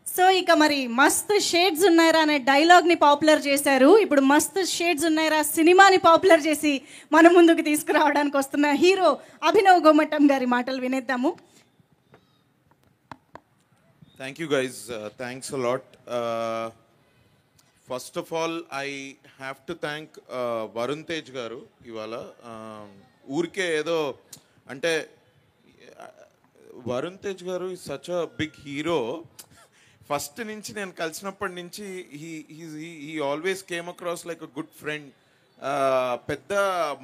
So ఇక మరి మస్త్ షేడ్స్ ఉన్నాయరా అనే డైలాగ్ని పాపులర్ చేశారు. ఇప్పుడు మస్త్ షేడ్స్ ఉన్నాయరా సినిమాని పాపులర్ చేసి మన ముందుకు తీసుకురావడానికి వస్తున్న హీరో అభినవ్ గోమటం గారి మాటలు వినేద్దాము. Thank you guys. Thanks a lot. First of all, I have to thank Varun Tej garu ivala. Urke edo ante Varun Tej garu is such a big hero. First నుంచి నేను కలిసినప్పటి నుంచి he always came across like a good friend. పెద్ద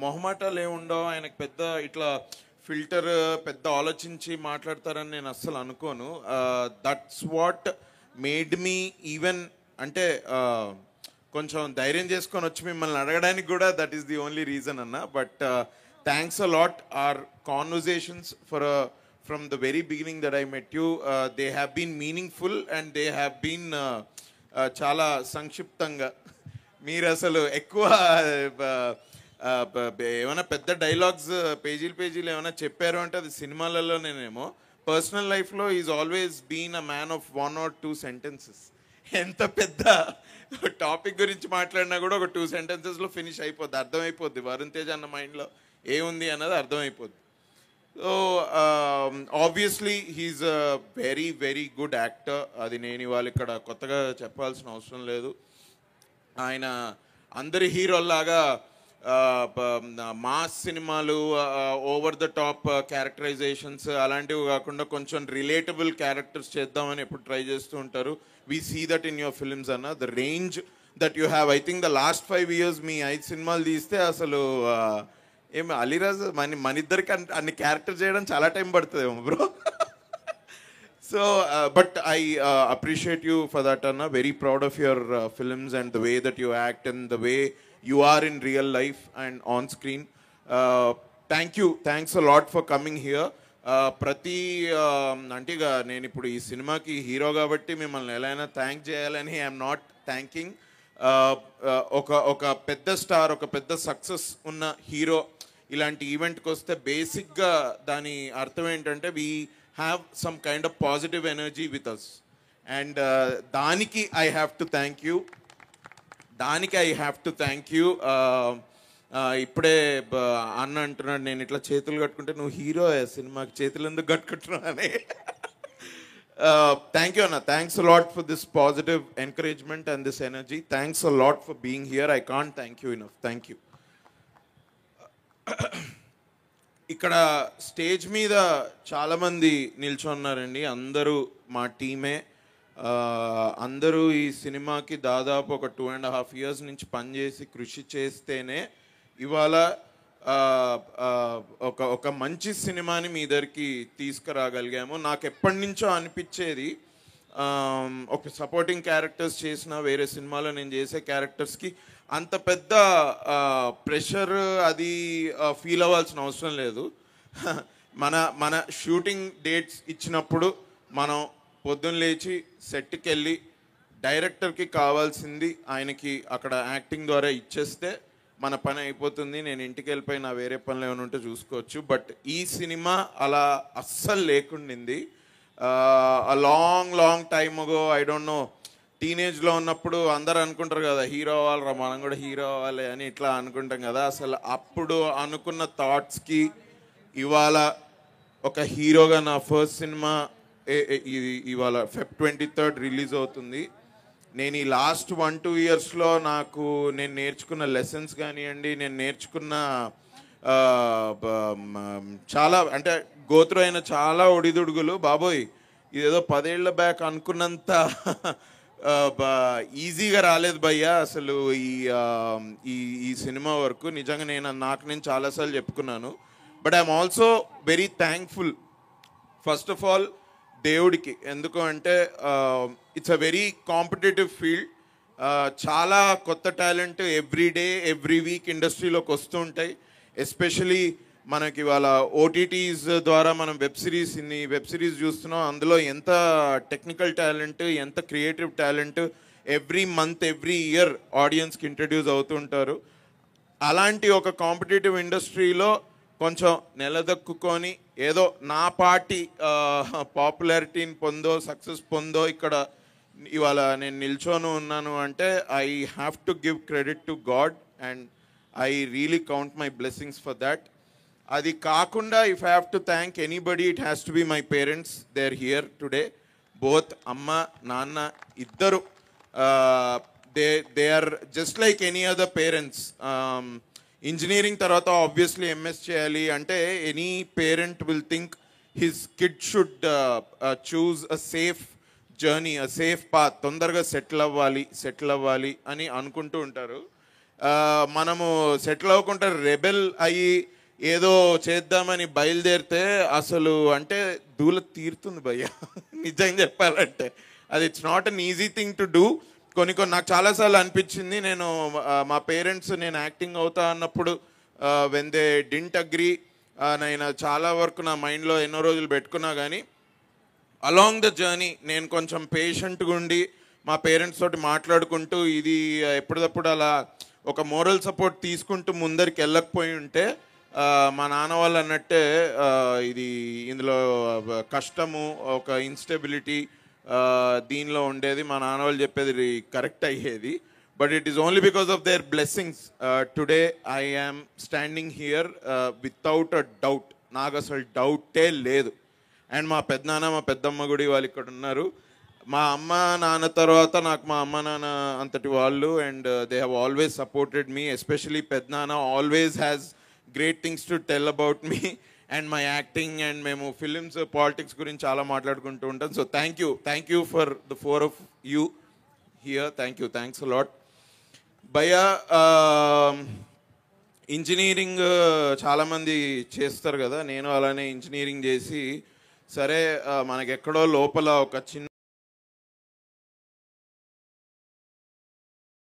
మొహమాటాలు ఏముండవు ఆయనకు, పెద్ద ఇట్లా filter పెద్ద ఆలోచించి మాట్లాడతారని నేను అస్సలు అనుకోను. That's what made me even అంటే కొంచెం ధైర్యం చేసుకొని వచ్చి మిమ్మల్ని అడగడానికి కూడా that is the only reason అన్న. But thanks a lot. Our conversations from the very beginning that I met you, they have been meaningful and they have been చాలా సంక్షిప్తంగా. మీరు అసలు ఎక్కువ ఏమైనా పెద్ద డైలాగ్స్ పేజీలు ఏమైనా చెప్పారు అంటే అది సినిమాలలోనేమో. పర్సనల్ లైఫ్లో is always been a man of 1 or 2 sentences. ఎంత పెద్ద టాపిక్ గురించి మాట్లాడినా కూడా ఒక 2 sentencesలో ఫినిష్ అయిపోద్ది, అర్థమైపోద్ది. వరుణ్ తేజ్ అన్న మైండ్లో ఏముంది అన్నది అర్థమైపోద్ది. So obviously he is a very very good actor. అది నేను ఇవాళ ఇక్కడ కొత్తగా చెప్పాల్సిన అవసరం లేదు. ఆయన అందరి హీరోల్లాగా మాస్ సినిమాలు, ఓవర్ ద టాప్ క్యారెక్టరైజేషన్స్ అలాంటివి కాకుండా కొంచెం రిలేటబుల్ క్యారెక్టర్స్ చేద్దామని ఎప్పుడు ట్రై చేస్తూ ఉంటారు. We see that in your films అన్న. The range that you have, I think the last 5 years మీ 5 సినిమాలు తీస్తే అసలు ఏమి అలీరాజ్ మన ఇద్దరికి అన్ని క్యారెక్టర్ చేయడం చాలా టైం పడుతుందేమో bro. So but I appreciate you for that అన్న. Very proud of your films and the way that you act and the way you are in real life and on screen. Thanks a lot for coming here. ప్రతి అంటే ఇక నేను ఇప్పుడు ఈ సినిమాకి hero కాబట్టి మిమ్మల్ని ఎలా అయినా థ్యాంక్ చేయాలని ఐఎమ్ నాట్ థ్యాంకింగ్. ఒక పెద్ద స్టార్, ఒక పెద్ద సక్సెస్ ఉన్న హీరో ఇలాంటి ఈవెంట్కి వస్తే బేసిక్గా దాని అర్థం ఏంటంటే we have some kind of positive energy with us. And దానికి I have to thank you. ఇప్పుడే అన్న అంటున్నాడు నేను ఇట్లా చేతులు కట్టుకుంటే నువ్వు హీరో సినిమాకి చేతులు ఎందుకు కట్టుకుంటున్నావు అని. Thank you Anna. Thanks a lot for this positive encouragement and this energy. Thanks a lot for being here. I can't thank you enough. Thank you. ఇక్కడ స్టేజ్ మీద చాలామంది నిల్చున్నారండి. అందరూ మా టీమే. అందరూ ఈ సినిమాకి దాదాపు ఒక 2.5 years నుంచి పనిచేసి కృషి చేస్తేనే ఇవాళ ఒక మంచి సినిమాని మీ దగ్గరికి తీసుకురాగలిగాము. నాకు ఎప్పటి నుంచో అనిపించేది ఒక సపోర్టింగ్ క్యారెక్టర్స్ చేసిన వేరే సినిమాలో నేను చేసే క్యారెక్టర్స్కి అంత పెద్ద ప్రెషర్ అది ఫీల్ అవ్వాల్సిన అవసరం లేదు. మన షూటింగ్ డేట్స్ ఇచ్చినప్పుడు మనం పొద్దున్న లేచి సెట్కి వెళ్ళి డైరెక్టర్కి కావాల్సింది ఆయనకి అక్కడ యాక్టింగ్ ద్వారా ఇచ్చేస్తే మన పని అయిపోతుంది. నేను ఇంటికి వెళ్ళిపోయి నా వేరే పనులు ఏమైనా ఉంటే చూసుకోవచ్చు. బట్ ఈ సినిమా అలా అస్సలు లేకుండింది. Long time ago, I don't know, టీనేజ్లో ఉన్నప్పుడు అందరు అనుకుంటారు కదా హీరో అవ్వాలరా మనం కూడా హీరో అవ్వాలి అని ఇట్లా అనుకుంటాం కదా. అసలు అప్పుడు అనుకున్న థాట్స్కి ఇవాళ ఒక హీరోగా నా ఫస్ట్ సినిమా ఇవాళ Feb 23rd రిలీజ్ అవుతుంది. నేను ఈ లాస్ట్ 1-2 yearsలో నేను నేర్చుకున్న లెసన్స్ కానివ్వండి, నేను నేర్చుకున్న చాలా అంటే గోత్రు అయిన చాలా ఒడిదుడుగులు బాబోయ్ ఇదేదో 10 ఏళ్ల బ్యాక్ అనుకున్నంత ఈజీగా రాలేదు భయ్యా అసలు ఈ సినిమా వరకు. నిజంగా నేను చాలాసార్లు చెప్పుకున్నాను. But I'm also very thankful first of all దేవుడికి. ఎందుకు అంటే it's a very competitive field. చాలా కొత్త talent every day every week ఇండస్ట్రీలోకి వస్తూ ఉంటాయి. ఎస్పెషలీ మనకి ఇవాళ ఓటీటీస్ ద్వారా మనం వెబ్ సిరీస్ చూస్తున్నాం. అందులో ఎంత టెక్నికల్ టాలెంట్, ఎంత creative talent every month every year ఆడియన్స్కి ఇంట్రడ్యూస్ అవుతుంటారు. అలాంటి ఒక కాంపిటేటివ్ ఇండస్ట్రీలో కొంచెం నిలదొక్కుని ఏదో నా పార్టీ పాపులారిటీని సక్సెస్ పొందో ఇక్కడ ఇవాళ నేను నిల్చొని ఉన్నాను అంటే I have to give credit to God and I really count my blessings for that. అది కాకుండా if I have to thank anybody it has to be my parents. They are here today, both అమ్మ నాన్న ఇద్దరు. They are just like any other parents. Engineering తర్వాత obviously MS చేయాలి అంటే any parent will think his kid should choose a safe journey, a safe path, తొందరగా settle అవ్వాలి అని అనుకుంటూ ఉంటారు. మనము సెటిల్ అవ్వకుండా రెబెల్ అయ్యి ఏదో చేద్దామని బయలుదేరితే అసలు అంటే దూల తీరుతుంది భయ్య. నిజంగా చెప్పాలంటే అది it's not an easy thing to do. కొన్ని నాకు చాలాసార్లు అనిపించింది, నేను మా పేరెంట్స్ నేను యాక్టింగ్ అవుతా అన్నప్పుడు వెన్ దే డింట్ అగ్రీ, నేను చాలా వరకు నా మైండ్లో ఎన్నో రోజులు పెట్టుకున్నా కానీ అలాంగ్ ద జర్నీ నేను కొంచెం పేషెంట్గా ఉండి మా పేరెంట్స్ తోటి మాట్లాడుకుంటూ ఇది ఎప్పటికప్పుడు అలా ఒక మోరల్ సపోర్ట్ తీసుకుంటూ ముందరికి వెళ్ళకపోయి ఉంటే మా నాన్న వాళ్ళు అన్నట్టే ఇది ఇందులో కష్టము, ఒక ఇన్స్టెబిలిటీ దీనిలో ఉండేది. మా నాన్న వాళ్ళు చెప్పేది కరెక్ట్ అయ్యేది. But it is only because of their blessings today I am standing here without a doubt. నాకు అసలు డౌటే లేదు. అండ్ మా పెద్దనాన్న మా పెద్దమ్మ గుడి వాళ్ళు ఇక్కడ ఉన్నారు. మా అమ్మ నాన్న తర్వాత నాకు మా అమ్మ నాన్న అంతటి వాళ్ళు. And they have always supported me, especially పెద్దనాన్న always has great things to tell about me and my acting. And మేము ఫిలిమ్స్ పాలిటిక్స్ గురించి చాలా మాట్లాడుకుంటూ ఉంటాం. So thank you for the four of you here. Thanks a lot భయ్యా. Engineering చాలామంది చేస్తారు కదా, నేను అలానే ఇంజనీరింగ్ చేసి సరే మనకెక్కడో లోపల ఒక చిన్న